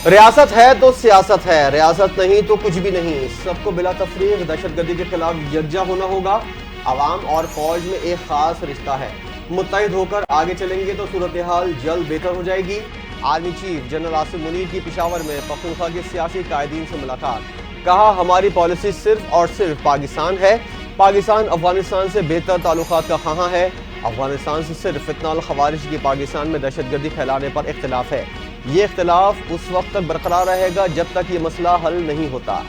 ریاست ہے تو سیاست ہے، ریاست نہیں تو کچھ بھی نہیں۔ سب کو بلا تفریق دہشت گردی کے خلاف یکجا ہونا ہوگا۔ عوام اور فوج میں ایک خاص رشتہ ہے، متحد ہو کر آگے چلیں گے تو صورتحال جلد بہتر ہو جائے گی۔ Army chief general Asim Munir کی پشاور میں پختونخوا کے سیاسی قائدین سے ملاقات، کہا ہماری پالیسی صرف اور صرف پاکستان ہے، پاکستان افغانستان سے بہتر تعلقات کا خواہاں ہے، افغانستان سے صرف فتنہ الخوارج کی پاکستان میں دہشت گردی پھیلانے پر اختلاف ہے، یہ اختلاف اس وقت تک برقرار رہے گا جب تک یہ مسئلہ حل نہیں ہوتا۔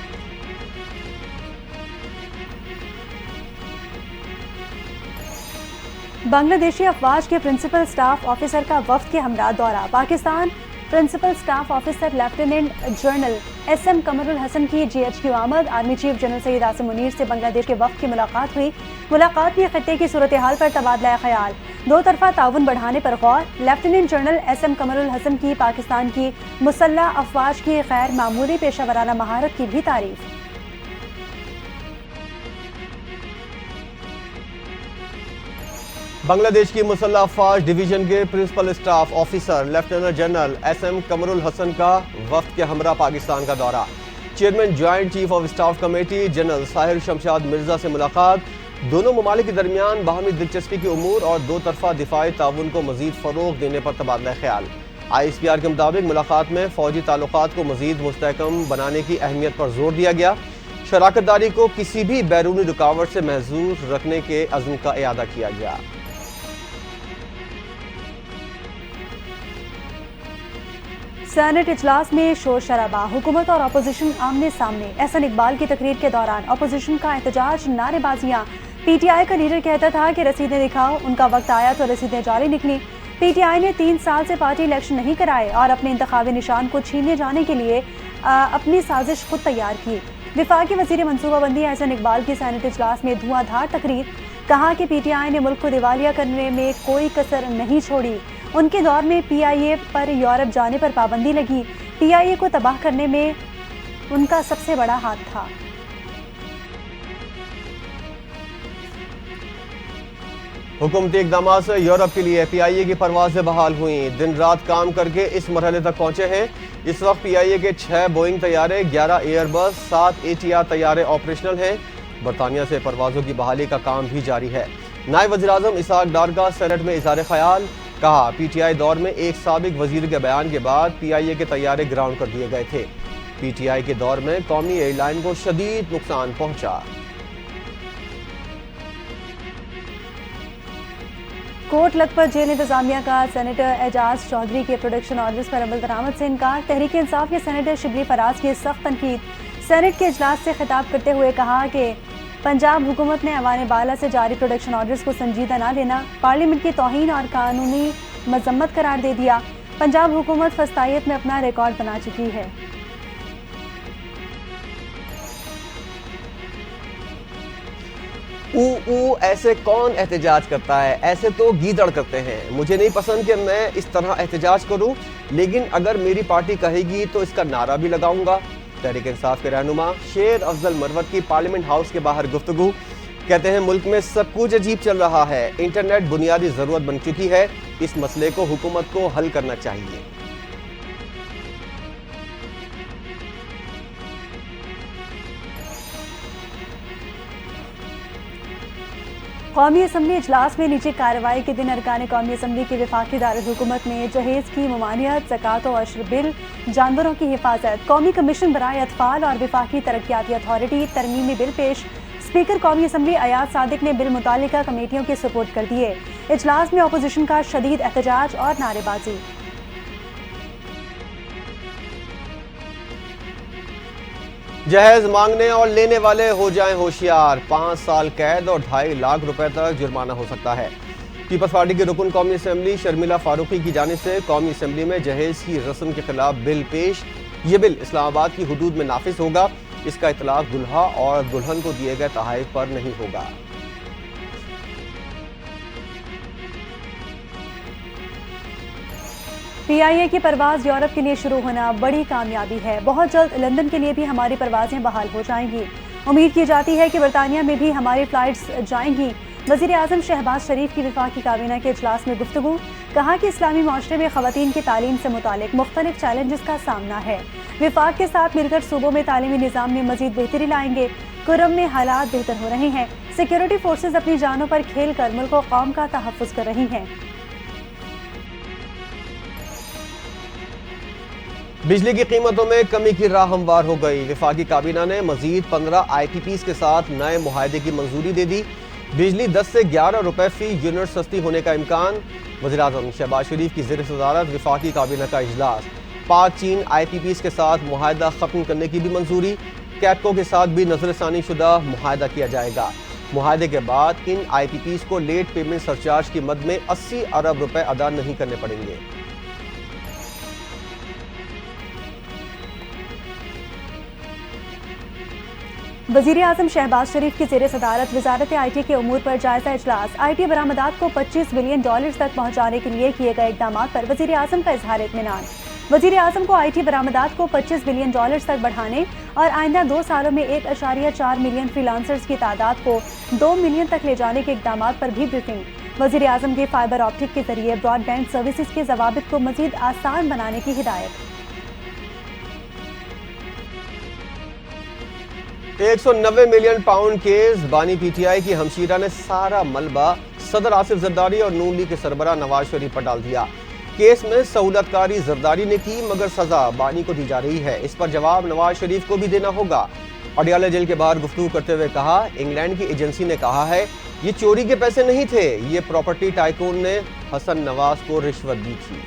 بنگلہ دیشی افواج کے پرنسپل سٹاف آفیسر کا وفد کے ہمراہ دورہ Pakistan. Principal staff officer lieutenant general S M Qamar ul-Hassan کی جی ایچ کیو آمد۔ Army chief general Syed Asim Munir سے بنگلہ دیش کے وفد کی ملاقات ہوئی۔ ملاقات میں خطے کی صورتحال پر تبادلہ خیال، دو طرفہ تعاون بڑھانے پر غور۔ Lieutenant general S M Qamar ul-Hassan کی پاکستان کی مسلح افواج کی غیر معمولی پیشہ ورانہ مہارت کی بھی تعریف۔ بنگلہ دیش کی مسلح افواج ڈویژن کے principal staff officer lieutenant general S M Qamar ul-Hassan کا وفد کے ہمراہ پاکستان کا دورہ۔ Chairman joint chief of staff committee general Sahir Shamshad Mirza سے ملاقات، دونوں ممالک کے درمیان باہمی دلچسپی کے امور اور دو طرفہ دفاعی تعاون کو مزید فروغ دینے پر تبادلہ خیال۔ آئی ایس پی آر کے مطابق ملاقات میں فوجی تعلقات کو مزید مستحکم بنانے کی اہمیت پر زور دیا گیا، شراکت داری کو کسی بھی بیرونی رکاوٹ سے محفوظ رکھنے کے عزم کا اعادہ کیا گیا۔ سینٹ اجلاس میں شور شرابہ، حکومت اور اپوزیشن آمنے سامنے۔ احسن اقبال کی تقریر کے دوران اپوزیشن کا احتجاج، نعرے بازیاں۔ پی ٹی آئی کا لیڈر کہتا تھا کہ رسیدیں دکھاؤ، ان کا وقت آیا تو رسیدیں جعلی نکلی۔ پی ٹی آئی نے 3 سال سے پارٹی الیکشن نہیں کرائے اور اپنے انتخابی نشان کو چھیننے جانے کے لیے اپنی سازش خود تیار کی۔ وفاقی وزیر منصوبہ بندی احسن اقبال کی سینٹ اجلاس میں دھواں دھار تقریر، کہا کہ پی ٹی آئی نے ملک کو دیوالیہ کرنے میں کوئی کسر نہیں چھوڑی۔ ان کے دور میں پی آئی اے پر یورپ جانے پر پابندی لگی، پی آئی اے کو تباہ کرنے میں ان کا سب سے بڑا ہاتھ تھا۔ حکومتی اقدامات سے یورپ کے لیے پی آئی اے کی پروازیں بحال ہوئیں، دن رات کام کر کے اس مرحلے تک پہنچے ہیں۔ اس وقت پی آئی اے کے 6 بوئنگ طیارے، 11 ایئر بس، 7 اے ٹی آر طیارے آپریشنل ہیں۔ برطانیہ سے پروازوں کی بحالی کا کام بھی جاری ہے۔ نائب وزیر اعظم اسحاق ڈار کا سینٹ میں اظہار خیال، کہا پی ٹی آئی دور میں ایک سابق وزیر کے بیان کے بعد پی آئی اے کے طیارے گراؤنڈ کر دیے گئے تھے۔ پی ٹی آئی کے دور میں قومی ایئر لائن کو شدید نقصان پہنچا۔ کوٹ لکھپت جیل انتظامیہ کا سینیٹر اعجاز چودھری کے پروڈکشن آرڈرز پر عمل درآمد سے انکار۔ تحریک انصاف کے سینیٹر شبلی فراز کی سخت تنقید۔ سینٹ کے اجلاس سے خطاب کرتے ہوئے کہا کہ پنجاب حکومت نے ایوان بالا سے جاری پروڈکشن آرڈرز کو سنجیدہ نہ لینا، پارلیمنٹ کی توہین اور قانونی مذمت قرار دے دیا۔ پنجاب حکومت فسطائیت میں اپنا ریکارڈ بنا چکی ہے۔ ایسے کون احتجاج کرتا ہے؟ ایسے تو گیدڑ کرتے ہیں۔ مجھے نہیں پسند کہ میں اس طرح احتجاج کروں، لیکن اگر میری پارٹی کہے گی تو اس کا نعرہ بھی لگاؤں گا۔ تحریک انصاف کے رہنما شیر افضل مروت کی پارلیمنٹ ہاؤس کے باہر گفتگو، کہتے ہیں ملک میں سب کچھ عجیب چل رہا ہے، انٹرنیٹ بنیادی ضرورت بن چکی ہے، اس مسئلے کو حکومت کو حل کرنا چاہیے۔ قومی اسمبلی اجلاس میں نیچے کارروائی کے دن ارکان قومی اسمبلی کی وفاقی دارالحکومت میں جہیز کی ممانعت، زکوٰۃ و عشر بل، جانوروں کی حفاظت، قومی کمیشن برائے اطفال اور وفاقی ترقیاتی اتھارٹی ترمیمی بل پیش۔ اسپیکر قومی اسمبلی ایاز صادق نے بل متعلقہ کمیٹیوں کے سپورٹ کر دیے۔ اجلاس میں اپوزیشن کا شدید احتجاج اور نعرے بازی۔ جہیز مانگنے اور لینے والے ہو جائیں ہوشیار، 5 سال قید اور 2.5 لاکھ روپے تک جرمانہ ہو سکتا ہے۔ پیپلز پارٹی کے رکن قومی اسمبلی شرمیلا فاروقی کی جانب سے قومی اسمبلی میں جہیز کی رسم کے خلاف بل پیش۔ یہ بل اسلام آباد کی حدود میں نافذ ہوگا، اس کا اطلاق دلہا اور دلہن کو دیے گئے تحائف پر نہیں ہوگا۔ پی آئی اے کی پرواز یورپ کے لیے شروع ہونا بڑی کامیابی ہے، بہت جلد لندن کے لیے بھی ہماری پروازیں بحال ہو جائیں گی۔ امید کی جاتی ہے کہ برطانیہ میں بھی ہماری فلائٹس جائیں گی۔ وزیر اعظم شہباز شریف کی وفاقی کابینہ کے اجلاس میں گفتگو، کہا کہ اسلامی معاشرے میں خواتین کی تعلیم سے متعلق مختلف چیلنجز کا سامنا ہے۔ وفاق کے ساتھ مل کر صوبوں میں تعلیمی نظام میں مزید بہتری لائیں گے۔ کرم میں حالات بہتر ہو رہے ہیں۔ سیکیورٹی فورسز اپنی جانوں پر کھیل کر ملک و قوم کا تحفظ کر رہی ہیں۔ بجلی کی قیمتوں میں کمی کی راہ ہموار ہو گئی۔ وفاقی کابینہ نے مزید 15 آئی ٹی پیز کے ساتھ نئے معاہدے کی منظوری دے دی۔ بجلی 10 سے 11 روپے فی یونٹ سستی ہونے کا امکان۔ وزیراعظم شہباز شریف کی زیر صدارت وفاقی کابینہ کا اجلاس۔ پاک چین آئی ٹی پیز کے ساتھ معاہدہ ختم کرنے کی بھی منظوری۔ کیپکو کے ساتھ بھی نظر ثانی شدہ معاہدہ کیا جائے گا۔ معاہدے کے بعد ان آئی ٹی پیز کو لیٹ پیمنٹ سرچارج کی مد میں 80 ارب روپے ادا نہیں کرنے پڑیں گے۔ وزیر اعظم شہباز شریف کی زیر صدارت وزارت آئی ٹی کے امور پر جائزہ اجلاس۔ آئی ٹی برآمدات کو $25 بلین تک پہنچانے کے لیے کیے گئے اقدامات پر وزیر اعظم کا اظہار اطمینان۔ وزیر اعظم کو آئی ٹی برآمدات کو $25 بلین تک بڑھانے اور آئندہ 2 سالوں میں 1.4 ملین فری لانسرز کی تعداد کو 2 ملین تک لے جانے کے اقدامات پر بھی بریفنگ۔ وزیر اعظم کی فائبر آپٹک کے ذریعے براڈ بینڈ سروسز کے ضوابط کو مزید آسان بنانے کی ہدایت۔ 190 ملین پاؤنڈ کیس بانی پی ٹی آئی کی ہمشیرہ نے سارا ملبہ صدر آصف زرداری اور نون لیگ کے سربراہ نواز شریف پر ڈال دیا۔ کیس میں سہولت کاری زرداری نے کی مگر سزا بانی کو دی جا رہی ہے۔ اس پر جواب نواز شریف کو بھی دینا ہوگا۔ اڈیالہ جیل کے باہر گفتگو کرتے ہوئے کہا، انگلینڈ کی ایجنسی نے کہا ہے یہ چوری کے پیسے نہیں تھے، یہ پراپرٹی ٹائکون نے حسن نواز کو رشوت دی تھی۔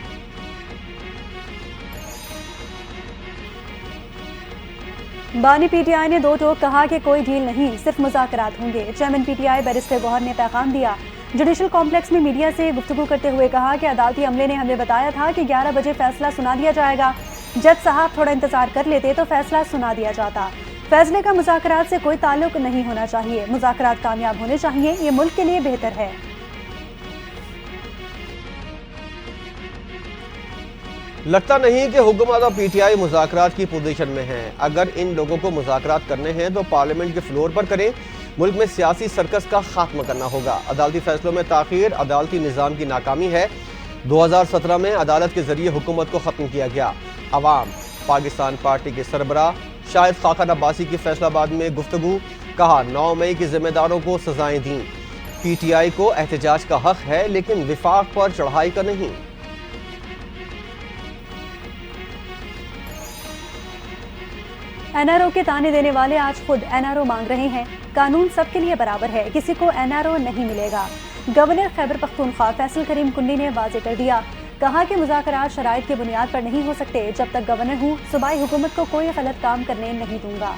بانی پی ٹی آئی نے 2 ٹوک کہا کہ کوئی ڈیل نہیں، صرف مذاکرات ہوں گے۔ Chairman P T I barrister Gohar نے پیغام دیا۔ جوڈیشل کمپلیکس میں میڈیا سے گفتگو کرتے ہوئے کہا کہ عدالتی عملے نے ہمیں بتایا تھا کہ 11 بجے فیصلہ سنا دیا جائے گا۔ جج صاحب تھوڑا انتظار کر لیتے تو فیصلہ سنا دیا جاتا۔ فیصلے کا مذاکرات سے کوئی تعلق نہیں ہونا چاہیے، مذاکرات کامیاب ہونے چاہیے، یہ ملک کے لیے بہتر ہے۔ لگتا نہیں کہ حکومت اور پی ٹی آئی مذاکرات کی پوزیشن میں ہیں۔ اگر ان لوگوں کو مذاکرات کرنے ہیں تو پارلیمنٹ کے فلور پر کریں۔ ملک میں سیاسی سرکس کا خاتمہ کرنا ہوگا۔ عدالتی فیصلوں میں تاخیر عدالتی نظام کی ناکامی ہے۔ 2017 میں عدالت کے ذریعے حکومت کو ختم کیا گیا۔ عوام پاکستان پارٹی کے سربراہ شاہد خاقان عباسی کی فیصلہ آباد میں گفتگو، کہا 9 مئی کے ذمہ داروں کو سزائیں دیں۔ پی ٹی آئی کو احتجاج کا حق ہے لیکن وفاق پر چڑھائی کا نہیں۔ این آر او کے تانے دینے والے آج خود این آر او مانگ رہے ہیں۔ قانون سب کے لیے برابر ہے، کسی کو این آر او نہیں ملے گا۔ گورنر خیبر پختونخوا فیصل کریم کنڈی نے واضح کر دیا، کہا کہ مذاکرات شرائط کی بنیاد پر نہیں ہو سکتے۔ جب تک گورنر ہوں صوبائی حکومت کو کوئی غلط کام کرنے نہیں دوں گا۔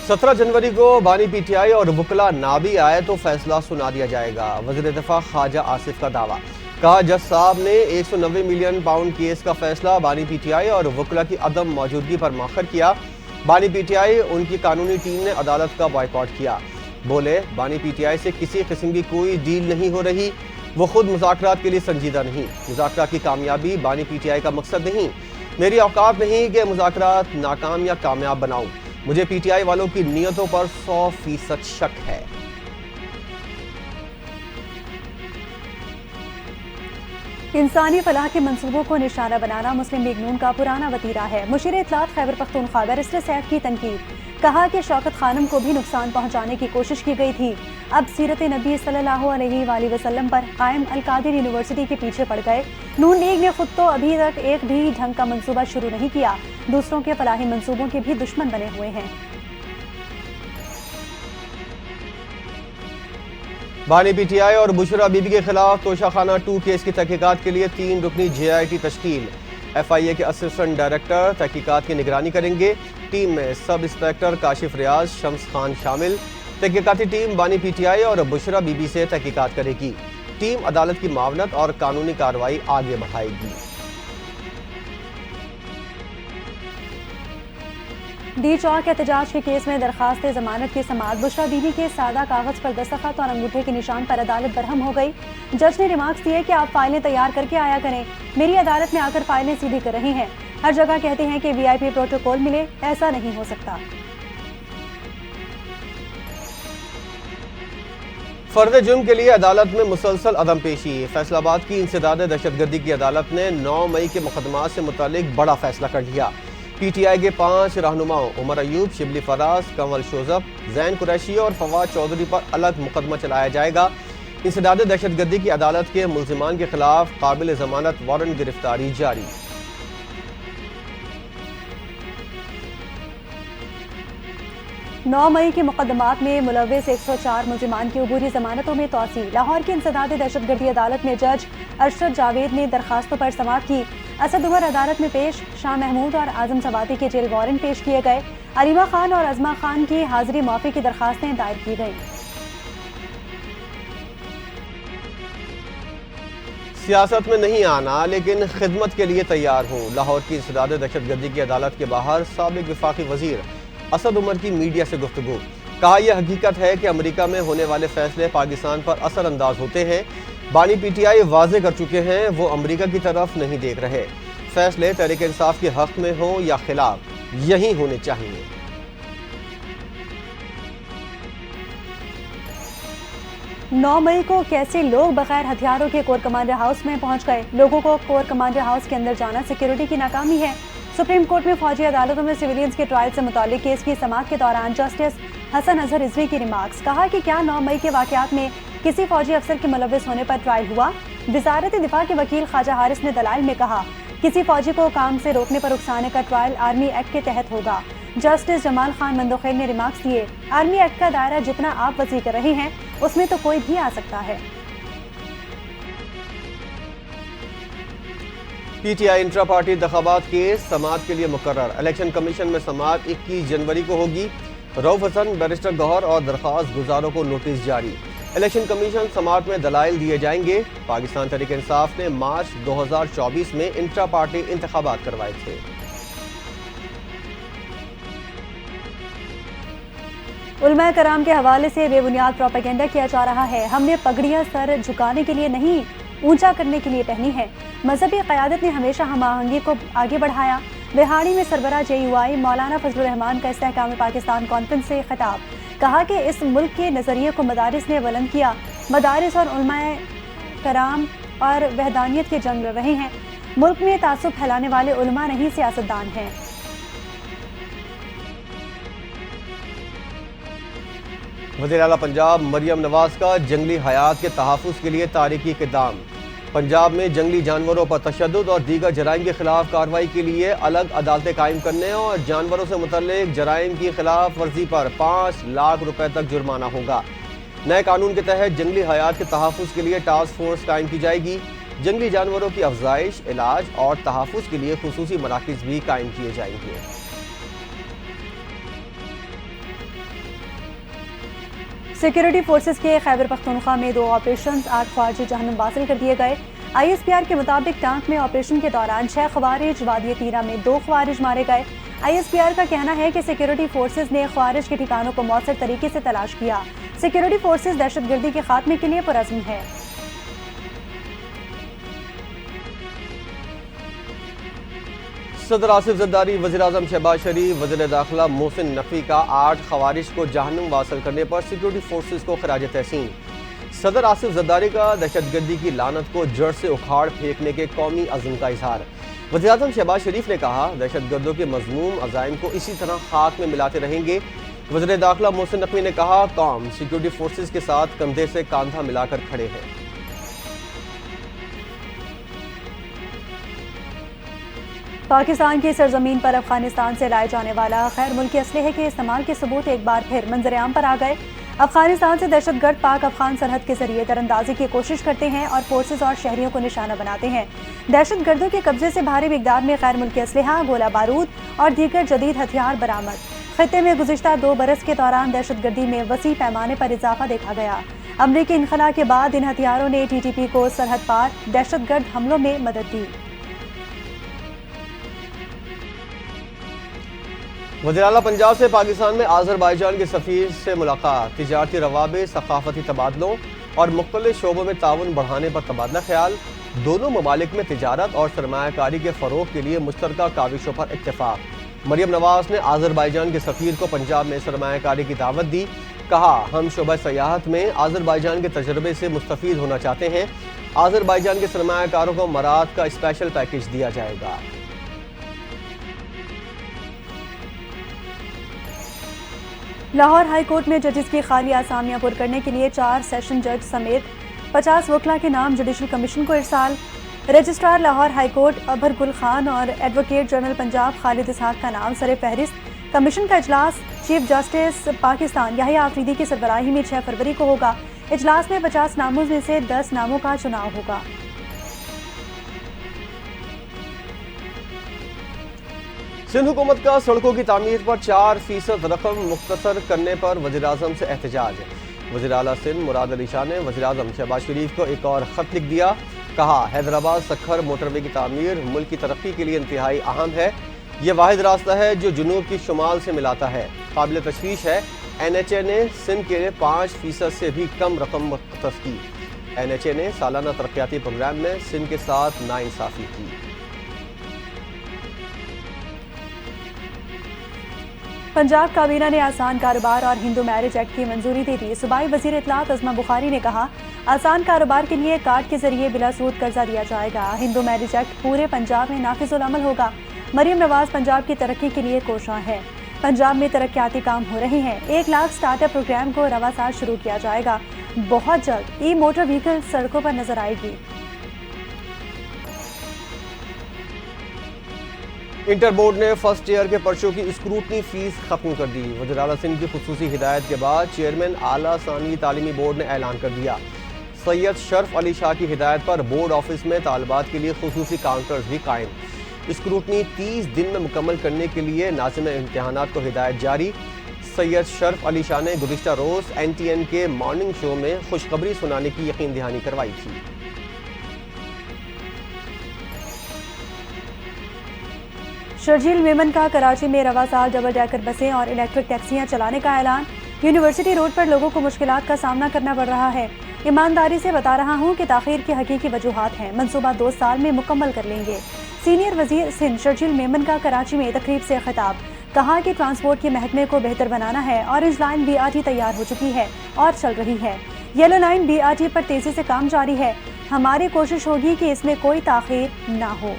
17 جنوری کو بانی پی ٹی آئی اور وکلا نہ بھی آئے تو فیصلہ سنا دیا جائے گا۔ وزیر دفاع خواجہ آصف کا دعویٰ، کہا جج صاحب نے 190 ملین پاؤنڈ کیس کا فیصلہ بانی پی ٹی آئی اور وکلا کی عدم موجودگی پر مؤخر کیا۔ بانی پی ٹی آئی ان کی قانونی ٹیم نے عدالت کا بائیکاٹ کیا۔ بولے بانی پی ٹی آئی سے کسی قسم کی کوئی ڈیل نہیں ہو رہی، وہ خود مذاکرات کے لیے سنجیدہ نہیں۔ مذاکرات کی کامیابی بانی پی ٹی آئی کا مقصد نہیں۔ میری اوقات نہیں کہ مذاکرات ناکام یا کامیاب بناؤں۔ مجھے پی ٹی آئی والوں کی نیتوں پر 100% شک ہے۔ انسانی فلاح کے منصوبوں کو نشانہ بنانا مسلم لیگ نون کا پرانا وتیرہ ہے۔ مشیر اطلاعات خیبر پختونخوا بیرسٹر سیف کی تنقید، کہا کہ شوکت خانم کو بھی نقصان پہنچانے کی کوشش کی گئی تھی، اب سیرت نبی صلی اللہ علیہ وآلہ وسلم پر قائم القادر یونیورسٹی کے پیچھے پڑ گئے۔ نون لیگ نے خود تو ابھی تک ایک بھی ڈھنگ کا منصوبہ شروع نہیں کیا، دوسروں کے فلاحی منصوبوں کے بھی دشمن بنے ہوئے ہیں۔ بانی پی ٹی آئی اور بشرا بی بی کے خلاف توشہ خانہ 2 کیس کی تحقیقات کے لیے 3 رکنی جے آئی ٹی تشکیل۔ ایف آئی اے کے اسسٹنٹ ڈائریکٹر تحقیقات کی نگرانی کریں گے۔ ٹیم میں سب انسپکٹر کاشف ریاض شمس خان شامل۔ تحقیقاتی ٹیم بانی پی ٹی آئی اور بشرا بی بی سے تحقیقات کرے گی۔ ٹیم عدالت کی معاونت اور قانونی کارروائی آگے بڑھائے گی۔ ڈی چوک احتجاج کے کیس میں درخواست ضمانت کی سماعت، بشرا بی بی کے سادہ کاغذ پر دستخط اور انگوٹھے کے نشان پر عدالت برہم ہو گئی۔ جج نے ریمارکس دیے کہ آپ فائلیں تیار کر کے آیا کریں، میری عدالت میں آ کر فائلیں سیدھی کر رہی ہیں، ہر جگہ کہتے ہیں کہ وی آئی پی پروٹوکول ملے، ایسا نہیں ہو سکتا۔ فرد جرم کے لیے عدالت میں مسلسل عدم پیشی۔ فیصل آباد کی انسداد دہشت گردی کی عدالت نے 9 مئی کے مقدمات سے متعلق بڑا فیصلہ کر لیا۔ پی ٹی آئی کے 5 رہنماؤں عمر ایوب، شبلی فراز، کنول شوزب، زین قریشی اور فواد چودھری پر الگ مقدمہ چلایا جائے گا۔ انسداد دہشت گردی کی عدالت کے ملزمان کے خلاف قابل ضمانت وارنٹ گرفتاری جاری۔ 9 مئی کے مقدمات میں ملوث 104 ملزمان کی عبوری ضمانتوں میں توسیع۔ لاہور کی انسداد دہشت گردی عدالت میں جج ارشد جاوید نے درخواستوں پر سماعت کی۔ اسد عمر عدالت میں پیش، شاہ محمود اور اعظم سواتی کے جیل وارنٹ پیش کیے گئے۔ علیمہ خان اور عظمہ خان کی حاضری معافی کی درخواستیں دائر کی گئیں۔ سیاست میں نہیں آنا لیکن خدمت کے لیے تیار ہوں۔ لاہور کی انسداد دہشت گردی کی عدالت کے باہر سابق وفاقی وزیر اسد عمر کی میڈیا سے گفتگو۔ کہا یہ حقیقت ہے کہ امریکہ میں ہونے والے فیصلے پاکستان پر اثر انداز ہوتے ہیں۔ بانی پی ٹی آئی واضح کر چکے ہیں وہ امریکہ کی طرف نہیں دیکھ رہے۔ فیصلے تحریک انصاف کے حق میں ہوں یا خلاف، یہی ہونے چاہیے۔ 9 مئی کو کیسے لوگ بغیر ہتھیاروں کے کور کمانڈر ہاؤس میں پہنچ گئے؟ لوگوں کو کور کمانڈر ہاؤس کے اندر جانا سیکیورٹی کی ناکامی ہے۔ سپریم کورٹ میں فوجی عدالتوں میں سویلینز کے ٹرائل سے متعلق کیس کی سماعت کے دوران جسٹس حسن اظہر رضوی کی ریمارکس۔ کہا کہ کیا 9 مئی کے واقعات میں کسی فوجی افسر کے ملوث ہونے پر ٹرائل ہوا؟ وزارت دفاع کے وکیل خواجہ حارث نے دلائل میں کہا کسی فوجی کو کام سے روکنے پر اکسانے کا ٹرائل آرمی ایکٹ کے تحت ہوگا۔ جسٹس جمال خان مندوخیل نے ریمارکس دیے، آرمی ایکٹ کا دائرہ جتنا آپ وسیع کر رہے ہیں اس میں تو کوئی بھی آ سکتا ہے۔ پی ٹی آئی انٹرا پارٹی انتخابات کے سماعت کے لیے مقرر۔ الیکشن کمیشن میں سماعت 21 جنوری کو ہوگی۔ رؤف حسن، بیرسٹر گوہر اور درخواست گزاروں کو نوٹس جاری۔ الیکشن کمیشن سماعت میں دلائل دیے جائیں گے۔ پاکستان تحریک انصاف نے مارچ 2024 میں انٹرا پارٹی انتخابات کروائے تھے۔ علماء کرام کے حوالے سے بے بنیاد پروپیگنڈا کیا جا رہا ہے۔ ہم نے پگڑیاں سر جھکانے کے لیے نہیں، اونچا کرنے کے لیے پہنی ہے۔ مذہبی قیادت نے ہمیشہ ہم آہنگی کو آگے بڑھایا۔ بہاڑی میں سربراہ جے یو آئی مولانا فضل الرحمان کا استحکام پاکستان کانفرنس سے خطاب۔ کہا کہ اس ملک کے نظریے کو مدارس نے بلند کیا۔ مدارس اور علماء کرام اور وحدانیت کے جنگ لڑ رہے ہیں۔ ملک میں تعصب پھیلانے والے علماء نہیں، سیاستدان ہیں۔ وزیر اعلیٰ پنجاب مریم نواز کا جنگلی حیات کے تحفظ کے لیے تاریخی اقدام۔ پنجاب میں جنگلی جانوروں پر تشدد اور دیگر جرائم کے خلاف کارروائی کے لیے الگ عدالتیں قائم کرنے اور جانوروں سے متعلق جرائم کی خلاف ورزی پر 5 لاکھ روپے تک جرمانہ ہوگا۔ نئے قانون کے تحت جنگلی حیات کے تحفظ کے لیے ٹاسک فورس قائم کی جائے گی۔ جنگلی جانوروں کی افزائش، علاج اور تحفظ کے لیے خصوصی مراکز بھی قائم کیے جائیں گے۔ سیکیورٹی فورسز کے خیبر پختونخوا میں 2 آپریشنز، 8 خواریج جہنم واصل کر دیے گئے۔ آئی ایس پی آر کے مطابق ٹانک میں آپریشن کے دوران 6 خوارج، وادی تیرہ میں 2 خوارج مارے گئے۔ آئی ایس پی آر کا کہنا ہے کہ سیکیورٹی فورسز نے خوارج کے ٹھکانوں کو مؤثر طریقے سے تلاش کیا۔ سیکیورٹی فورسز دہشت گردی کے خاتمے کے لیے پرعزم ہے۔ صدر آصف زرداری، وزیر اعظم شہباز شریف، وزیر داخلہ محسن نقوی کا 8 خوارج کو جہنم واصل کرنے پر سیکیورٹی فورسز کو خراج تحسین۔ صدر آصف زرداری کا دہشت گردی کی لعنت کو جڑ سے اکھاڑ پھینکنے کے قومی عزم کا اظہار۔ وزیر اعظم شہباز شریف نے کہا دہشت گردوں کے مذموم عزائم کو اسی طرح خاک میں ملاتے رہیں گے۔ وزیر داخلہ محسن نقوی نے کہا قوم سیکیورٹی فورسز کے ساتھ کندھے سے کاندھا ملا کر کھڑے ہیں۔ پاکستان کی سرزمین پر افغانستان سے لائے جانے والا غیر ملکی اسلحے کے استعمال کے ثبوت ایک بار پھر منظر عام پر آ گئے۔ افغانستان سے دہشت گرد پاک افغان سرحد کے ذریعے تراندازی کی کوشش کرتے ہیں اور فورسز اور شہریوں کو نشانہ بناتے ہیں۔ دہشت گردوں کے قبضے سے بھاری مقدار میں غیر ملکی اسلحہ، گولہ بارود اور دیگر جدید ہتھیار برآمد۔ خطے میں گزشتہ 2 برس کے دوران دہشت گردی میں وسیع پیمانے پر اضافہ دیکھا گیا۔ امریکی انخلا کے بعد ان ہتھیاروں نے ٹی ٹی پی کو سرحد پار دہشت گرد حملوں میں مدد دی۔ وزیر اعلیٰ پنجاب سے پاکستان میں آذربائیجان کے سفیر سے ملاقات۔ تجارتی روابط، ثقافتی تبادلوں اور مختلف شعبوں میں تعاون بڑھانے پر تبادلہ خیال۔ دونوں ممالک میں تجارت اور سرمایہ کاری کے فروغ کے لیے مشترکہ کاوشوں پر اتفاق۔ مریم نواز نے آذربائیجان کے سفیر کو پنجاب میں سرمایہ کاری کی دعوت دی۔ کہا ہم شعبہ سیاحت میں آذربائیجان کے تجربے سے مستفید ہونا چاہتے ہیں، آذربائیجان کے سرمایہ کاروں کو امارات کا اسپیشل پیکیج دیا جائے گا۔ لاہور ہائی کورٹ میں ججز کی خالی آسامیاں پر کرنے کے لیے 4 سیشن جج سمیت 50 وکلاء کے نام جوڈیشل کمیشن کو ارسال۔ رجسٹرار لاہور ہائی کورٹ ابھر گل خان اور ایڈوکیٹ جنرل پنجاب خالد اسحاق کا نام سر فہرست۔ کمیشن کا اجلاس چیف جسٹس پاکستان یحییٰ آفریدی کی سربراہی میں 6 فروری کو ہوگا۔ اجلاس میں 50 ناموں میں سے 10 ناموں کا چناؤ ہوگا۔ سندھ حکومت کا سڑکوں کی تعمیر پر 4% رقم مختصر کرنے پر وزیراعظم سے احتجاج۔ وزیر اعلیٰ سندھ مراد علی شاہ نے وزیراعظم شہباز شریف کو ایک اور خط لکھ دیا۔ کہا حیدرآباد سکھر موٹر وے کی تعمیر ملک کی ترقی کے لیے انتہائی اہم ہے، یہ واحد راستہ ہے جو جنوب کی شمال سے ملاتا ہے۔ قابل تشویش ہے NHA نے سندھ کے لیے 5% سے بھی کم رقم مختص کی۔ NHA نے سالانہ ترقیاتی پروگرام میں سندھ کے ساتھ ناانصافی کی۔ پنجاب کابینہ نے آسان کاروبار اور ہندو میرج ایکٹ کی منظوری دے دی۔ صوبائی وزیر اطلاعات عظمہ بخاری نے کہا آسان کاروبار کے لیے کارڈ کے ذریعے بلا سود قرضہ دیا جائے گا۔ ہندو میرج ایکٹ پورے پنجاب میں نافذ العمل ہوگا۔ مریم نواز پنجاب کی ترقی کے لیے کوشاں ہے۔ پنجاب میں ترقیاتی کام ہو رہے ہیں۔ 1 لاکھ سٹارٹ اپ پروگرام کو رواں سال شروع کیا جائے گا۔ بہت جلد ای موٹر وہیکل سڑکوں پر نظر آئے گی۔ انٹر بورڈ نے فرسٹ ایئر کے پرچوں کی اسکروٹنی فیس ختم کر دی۔ وزیر اعلیٰ سندھ کی خصوصی ہدایت کے بعد چیئرمین اعلیٰ ثانوی تعلیمی بورڈ نے اعلان کر دیا۔ سید شرف علی شاہ کی ہدایت پر بورڈ آفس میں طالبات کے لیے خصوصی کاؤنٹرز بھی قائم۔ اسکروٹنی 30 دن میں مکمل کرنے کے لیے ناظم امتحانات کو ہدایت جاری۔ سید شرف علی شاہ نے گزشتہ روز NTN کے مارننگ شو میں خوشخبری سنانے کی یقین دہانی کروائی تھی۔ شرجیل میمن کا کراچی میں رواں سال ڈبل ڈیکر بسیں اور الیکٹرک ٹیکسیاں چلانے کا اعلان۔ یونیورسٹی روڈ پر لوگوں کو مشکلات کا سامنا کرنا پڑ رہا ہے۔ ایمانداری سے بتا رہا ہوں کہ تاخیر کی حقیقی وجوہات ہیں، منصوبہ 2 سال میں مکمل کر لیں گے۔ سینئر وزیر سندھ شرجیل میمن کا کراچی میں تقریب سے خطاب۔ کہا کہ ٹرانسپورٹ کے محکمے کو بہتر بنانا ہے۔ اورنج لائن BRT تیار ہو چکی ہے اور چل رہی ہے۔ یلو لائن BRT پر تیزی سے کام جاری ہے۔ ہماری کوشش ہوگی کہ اس میں کوئی تاخیر نہ ہو۔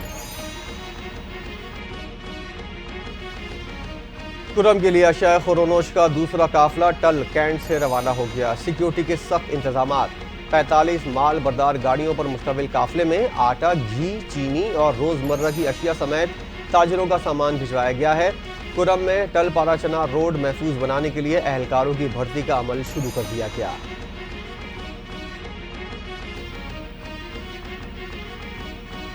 کرم کے لیے شیخ اورونوش کا دوسرا قافلہ ٹل کینٹ سے روانہ ہو گیا۔ سیکیورٹی کے سخت انتظامات، 45 مال بردار گاڑیوں پر مشتمل قافلے میں آٹا، گھی، چینی اور روزمرہ کی اشیاء سمیت تاجروں کا سامان بھجوایا گیا ہے۔ کرم میں ٹل پارا چنا روڈ محفوظ بنانے کے لیے اہلکاروں کی بھرتی کا عمل شروع کر دیا گیا۔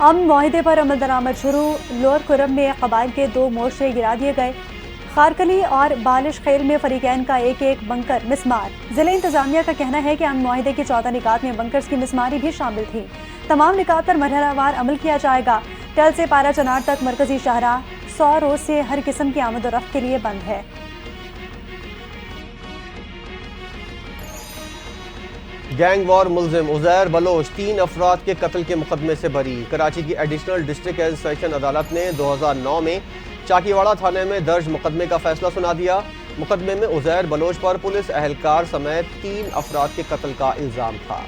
امن معاہدے پر عمل درآمد شروع۔ لور کرم میں قبائل کے 2 مورچے گرا دیے گئے۔ خارکلی اور بالش خیل میں فریقین کا ایک بنکر مسمار۔ ضلع انتظامیہ کا کہنا ہے کہ امن معاہدے کی 14 نکات میں بنکرز کی مسماری بھی شامل تھی۔ تمام نکات پر مرحلہ وار عمل کیا جائے گا۔ ٹل سے پارا چنار تک مرکزی شاہراہ 100 روز سے ہر قسم کی آمد و رفت کے لیے بند ہے۔ گینگ وار ملزم عزیر بلوچ 3 افراد کے قتل کے مقدمے سے بری۔ کراچی کی ایڈیشنل ڈسٹرکٹ اینڈ سیشن عدالت نے 2009 میں چاکی واڑہ تھانے میں درج مقدمے کا فیصلہ سنا دیا۔ مقدمے میں عزیر بلوچ پر پولیس اہلکار سمیت 3 افراد کے قتل کا الزام تھا۔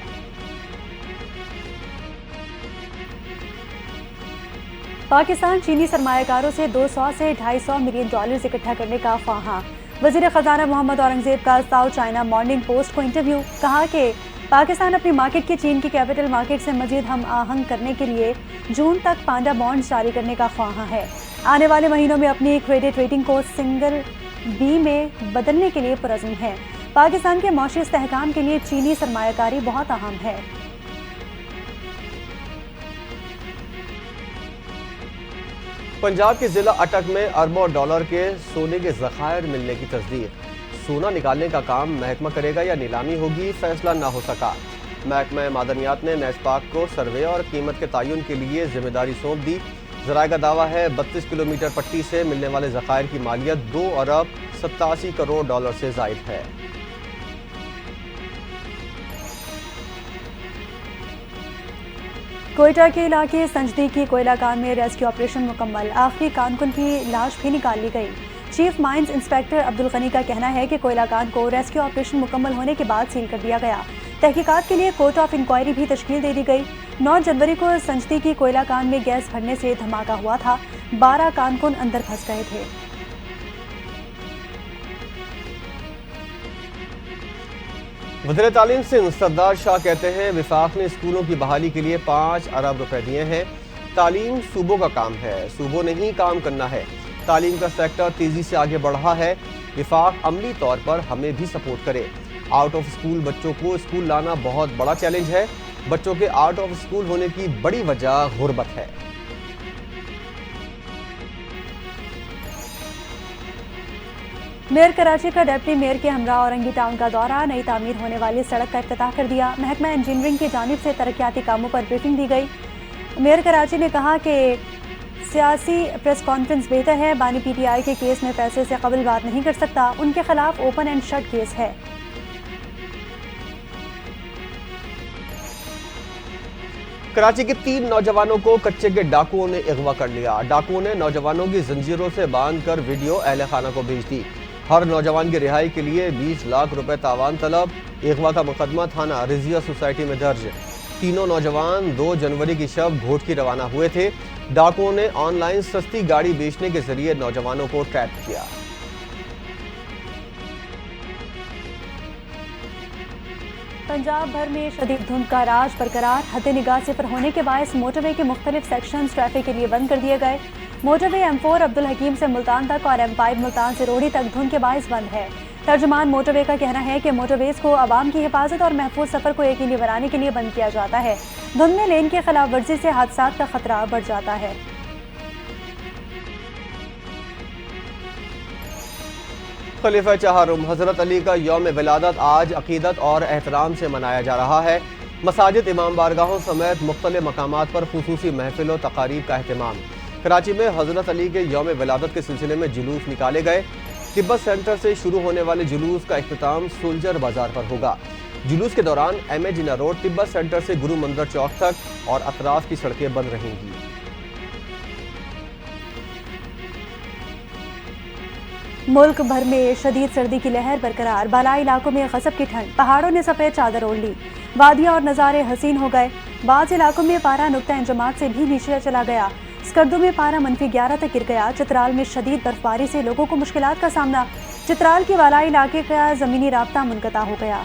پاکستان چینی سرمایہ کاروں سے 200 سے $250 ملین اکٹھا کرنے کا خواہاں۔ وزیر خزانہ محمد اورنگزیب کا ساؤتھ چائنا مارننگ پوسٹ کو انٹرویو۔ کہا کہ پاکستان اپنی مارکیٹ کی چین کی کیپٹل مارکیٹ سے مزید ہم آہنگ کرنے کے لیے جون تک پانڈا بانڈز جاری کرنے کا خواہاں ہے۔ آنے والے مہینوں میں اپنی کریڈٹ ریٹنگ کو سنگل B میں بدلنے کے لیے پرعزم ہے۔ پاکستان کے معاشی استحکام کے لیے چینی سرمایہ کاری بہت اہم ہے۔ پنجاب کے ضلع اٹک میں اربوں ڈالر کے سونے کے ذخائر ملنے کی تصدیق۔ سونا نکالنے کا کام محکمہ کرے گا یا نیلامی ہوگی، فیصلہ نہ ہو سکا۔ محکمہ معدنیات نے نیسپاک کو سروے اور قیمت کے تعین کے لیے ذمہ داری سونپ دی۔ ذرائع کا دعویٰ ہے 32 کلومیٹر پٹی سے ملنے والے ذخائر کی مالیت $2 ارب 87 کروڑ سے زائد ہے۔ کوئٹہ کے علاقے سنجدی کی کوئلہ کان میں ریسکیو آپریشن مکمل۔ آخری کانکن کی لاش بھی نکال لی گئی۔ چیف مائنز انسپیکٹر عبدالغنی کا کہنا ہے کہ کوئلہ کان کو ریسکیو آپریشن مکمل ہونے کے بعد سیل کر دیا گیا۔ تحقیقات کے لیے کورٹ آف انکوائری بھی تشکیل دے دی گئی۔ 9 جنوری کو سنجتی کی کوئلہ کان میں گیس بھرنے سے دھماکہ ہوا تھا، 12 کارکن اندر پھنس گئے تھے۔ وزیر تعلیم سندھ سردار شاہ کہتے ہیں وفاق نے اسکولوں کی بحالی کے لیے 5 ارب روپے دیے ہیں۔ تعلیم صوبوں کا کام ہے، صوبوں نے ہی کام کرنا ہے۔ تعلیم کا سیکٹر تیزی سے آگے بڑھ رہا ہے، وفاق عملی طور پر ہمیں بھی سپورٹ کرے۔ آؤٹ آف اسکول بچوں کو اسکول لانا بہت بڑا چیلنج ہے، بچوں کے آؤٹ آف اسکول ہونے کی بڑی وجہ غربت ہے۔ میئر کراچی کا ڈپٹی میئر کے ہمراہ اورنگی ٹاؤن کا دورہ، نئی تعمیر ہونے والی سڑک کا افتتاح کر دیا۔ محکمہ انجینئرنگ کی جانب سے ترقیاتی کاموں پر بریفنگ دی گئی۔ میئر کراچی نے کہا کہ سیاسی پریس کانفرنس بہتر ہے، بانی پی ٹی آئی کے کیس میں فیصلے سے قبل بات نہیں کر سکتا، ان کے خلاف اوپن اینڈ شٹ کیس ہے۔ کراچی کے 3 نوجوانوں کو کچے کے ڈاکوؤں نے اغوا کر لیا۔ ڈاکوؤں نے نوجوانوں کی زنجیروں سے باندھ کر ویڈیو اہل خانہ کو بھیج دی۔ ہر نوجوان کی رہائی کے لیے 20 لاکھ روپے تاوان طلب۔ اغوا کا مقدمہ تھانہ رضیہ سوسائٹی میں درج۔ تینوں نوجوان 2 جنوری کی شب گھوٹکی روانہ ہوئے تھے۔ ڈاکوؤں نے آن لائن سستی گاڑی بیچنے کے ذریعے نوجوانوں کو ٹریپ کیا۔ پنجاب بھر میں شدید دھند کا راج برقرار، حد نگاہ صفر ہونے کے باعث موٹر وے کے مختلف سیکشنز ٹریفک کے لیے بند کر دیے گئے۔ موٹر وے M4 عبدالحکیم سے ملتان تک اور M5 ملتان سے روڑی تک دھند کے باعث بند ہے۔ ترجمان موٹر وے کا کہنا ہے کہ موٹر ویز کو عوام کی حفاظت اور محفوظ سفر کو یقینی بنانے کے لیے بند کیا جاتا ہے۔ دھند میں لین کی خلاف ورزی سے حادثات کا خطرہ بڑھ جاتا ہے۔ خلیفہ چہارم حضرت علی کا یوم ولادت آج عقیدت اور احترام سے منایا جا رہا ہے۔ مساجد، امام بارگاہوں سمیت مختلف مقامات پر خصوصی محفل و تقاریب کا اہتمام۔ کراچی میں حضرت علی کے یوم ولادت کے سلسلے میں جلوس نکالے گئے۔ تبت سینٹر سے شروع ہونے والے جلوس کا اختتام سولجر بازار پر ہوگا۔ جلوس کے دوران ایم اے جناح روڈ، تبت سینٹر سے گرو مندر چوک تک اور اطراف کی سڑکیں بند رہیں گی۔ ملک بھر میں شدید سردی کی لہر برقرار، بالائی علاقوں میں غضب کی ٹھنڈ، پہاڑوں نے سفید چادر اوڑھ لی، وادیاں اور نظارے حسین ہو گئے۔ بعض علاقوں میں پارہ نقطہ انجماد سے بھی نیچے چلا گیا۔ اسکردو میں پارہ -11 تک گر گیا۔ چترال میں شدید برفباری سے لوگوں کو مشکلات کا سامنا، چترال کے بالائی علاقے کا زمینی رابطہ منقطع ہو گیا۔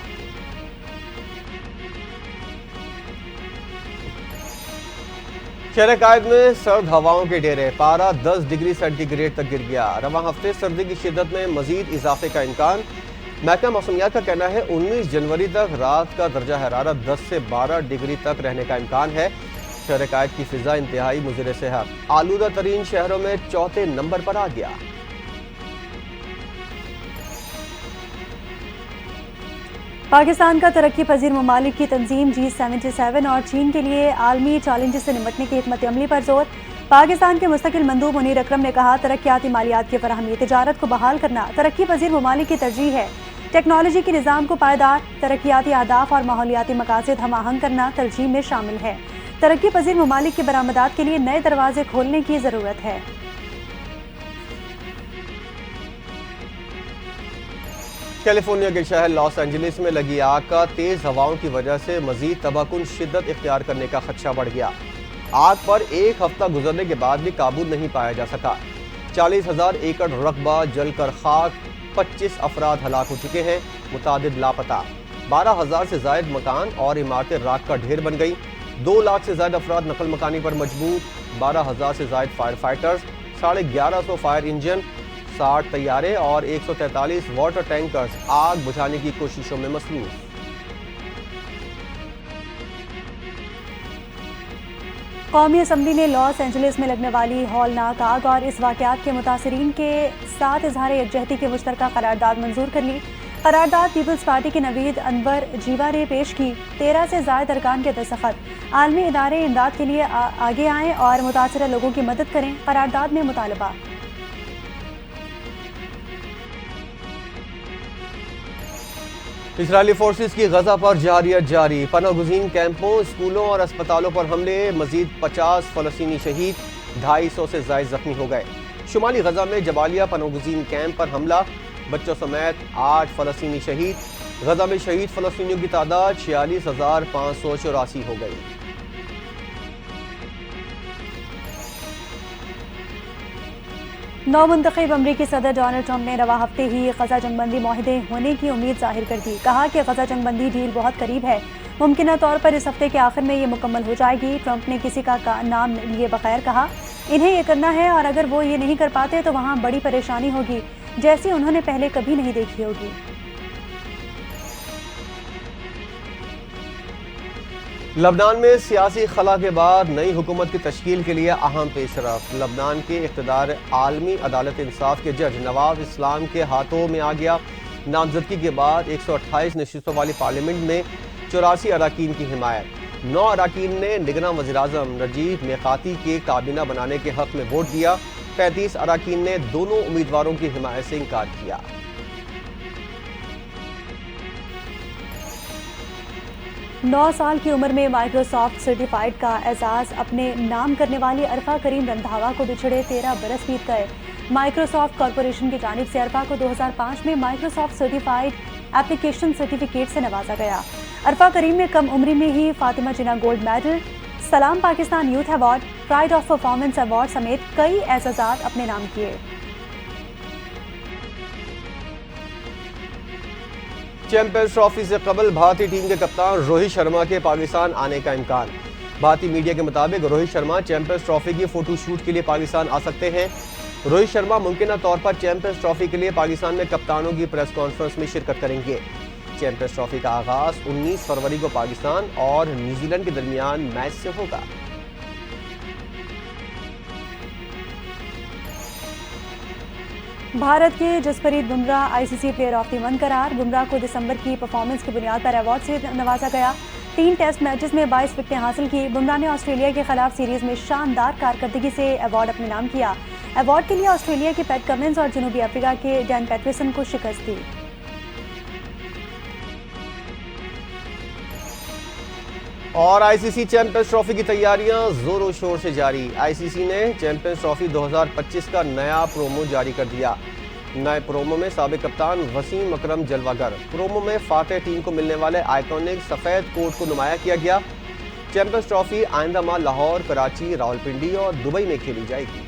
شہر قائد میں سرد ہواؤں کے ڈیرے، پارہ 10 ڈگری سینٹی گریڈ تک گر گیا۔ رواں ہفتے سردی کی شدت میں مزید اضافے کا امکان۔ محکمہ موسمیات کا کہنا ہے 19 جنوری تک رات کا درجہ حرارت 10 سے 12 ڈگری تک رہنے کا امکان ہے۔ شہر قائد کی فضا انتہائی مضر صحت، آلودہ ترین شہروں میں 4تھے نمبر پر آ گیا۔ پاکستان کا ترقی پذیر ممالک کی تنظیم G77 اور چین کے لیے عالمی چیلنجز سے نمٹنے کی حکمت عملی پر زور۔ پاکستان کے مستقل مندوب منیر اکرم نے کہا ترقیاتی مالیات کی فراہمی، تجارت کو بحال کرنا ترقی پذیر ممالک کی ترجیح ہے۔ ٹیکنالوجی کے نظام کو پائیدار، ترقیاتی اہداف اور ماحولیاتی مقاصد ہم آہنگ کرنا ترجیح میں شامل ہے۔ ترقی پذیر ممالک کی برآمدات کے لیے نئے دروازے کھولنے کی ضرورت ہے۔ کیلیفورنیا کے شہر لاس اینجلس میں لگی آگ کا تیز ہواؤں کی وجہ سے مزید تباہ کن شدت اختیار کرنے کا خدشہ بڑھ گیا۔ آگ پر 1 ہفتہ گزرنے کے بعد بھی قابو نہیں پایا جا سکا۔ 40,000 ایکڑ رقبہ جل کر خاک، 25 افراد ہلاک ہو چکے ہیں، متعدد لاپتہ۔ 12,000 سے زائد مکان اور عمارتیں راکھ کا ڈھیر بن گئیں۔ 2 لاکھ سے زائد افراد نقل مکانی پر مجبور۔ 12,000 سے زائد فائر فائٹرز، 1150 فائر انجن، 60 طیارے اور 143 واٹر ٹینکرز آگ بجھانے کی کوششوں میں مصروف۔ قومی اسمبلی نے لاس اینجلس میں لگنے والی ہولناک آگ اور اس واقعات کے متاثرین کے ساتھ اظہار یکجہتی کی مشترکہ قرارداد منظور کر لی۔ قرارداد پیپلز پارٹی کے نوید انور جیوا نے پیش کی۔ 13 سے زائد ارکان کے دستخط۔ عالمی ادارے امداد کے لیے آگے آئیں اور متاثرہ لوگوں کی مدد کریں، قرارداد میں مطالبہ۔ اسرائیلی فورسز کی غزہ پر جارحیت جاری، پناہ گزین کیمپوں، اسکولوں اور اسپتالوں پر حملے، مزید 50 فلسطینی شہید، 250 سے زائد زخمی ہو گئے۔ شمالی غزہ میں جبالیہ پناہ گزین کیمپ پر حملہ، بچوں سمیت 8 فلسطینی شہید۔ غزہ میں شہید فلسطینیوں کی تعداد 46,584 ہو گئی۔ نو منتخب امریکی صدر ڈونلڈ ٹرمپ نے رواں ہفتے ہی غزہ جنگ بندی معاہدے ہونے کی امید ظاہر کر دی۔ کہا کہ غزہ جنگ بندی ڈیل بہت قریب ہے، ممکنہ طور پر اس ہفتے کے آخر میں یہ مکمل ہو جائے گی۔ ٹرمپ نے کسی کا نام لیے بغیر کہا، انہیں یہ کرنا ہے اور اگر وہ یہ نہیں کر پاتے تو وہاں بڑی پریشانی ہوگی جیسی انہوں نے پہلے کبھی نہیں دیکھی ہوگی۔ لبنان میں سیاسی خلا کے بعد نئی حکومت کی تشکیل کے لیے اہم پیش رفت۔ لبنان کے اقتدار عالمی عدالت انصاف کے جج نواف اسلام کے ہاتھوں میں آ گیا۔ نامزدگی کے بعد 128 نشستوں والی پارلیمنٹ میں 84 اراکین کی حمایت۔ 9 اراکین نے نگراں وزیراعظم نجیب میقاتی کے کابینہ بنانے کے حق میں ووٹ دیا۔ 35 اراکین نے دونوں امیدواروں کی حمایت سے انکار کیا۔ 9 سال کی عمر میں مائیکروسافٹ سرٹیفائیڈ کا اعزاز اپنے نام کرنے والی عرفہ کریم رندھاوا کو بچھڑے 13 برس بیت گئے۔ مائیکروسافٹ کارپوریشن کی جانب سے عرفہ کو 2005 میں مائیکروسافٹ سرٹیفائیڈ ایپلیکیشن سرٹیفکیٹ سے نوازا گیا۔ عرفہ کریم نے کم عمری میں ہی فاطمہ جناح گولڈ میڈل، سلام Pakistan youth award, pride of performance award سمیت کئی اعزازات اپنے نام کیے۔ چیمپئنز ٹرافی سے قبل بھارتی ٹیم کے کپتان روہت شرما کے پاکستان آنے کا امکان۔ بھارتی میڈیا کے مطابق روہت شرما چیمپئنز ٹرافی کی فوٹو شوٹ کے لیے پاکستان آ سکتے ہیں۔ روہت شرما ممکنہ طور پر چیمپئنز ٹرافی کے لیے پاکستان میں کپتانوں کی پریس کانفرنس میں شرکت کریں گے۔ چیمپئنز ٹرافی کا آغاز 19 فروری کو پاکستان اور نیوزی لینڈ کے درمیان میچ سے ہوگا۔ بھارت کے جسپریت بمراہ آئی سی C player of the month قرار۔ بمراہ کو دسمبر کی پرفارمنس کی بنیاد پر ایوارڈ سے نوازا گیا۔ 3 ٹیسٹ میچز میں 22 وکٹیں حاصل کی۔ بمراہ نے آسٹریلیا کے خلاف سیریز میں شاندار کارکردگی سے ایوارڈ اپنے نام کیا۔ ایوارڈ کے لیے آسٹریلیا کے پیٹ کمنز اور جنوبی افریقہ کے ڈین پیٹرسن کو شکست دی۔ اور آئی سی سی چیمپئنز ٹرافی کی تیاریاں زور و شور سے جاری۔ آئی سی سی نے چیمپئنز ٹرافی 2025 کا نیا پرومو جاری کر دیا۔ نئے پرومو میں سابق کپتان وسیم اکرم جلوہ گر۔ پرومو میں فاتح ٹیم کو ملنے والے آئیکونک سفید کوٹ کو نمایاں کیا گیا۔ چیمپئنز ٹرافی آئندہ ماہ لاہور، کراچی، راولپنڈی اور دبئی میں کھیلی جائے گی۔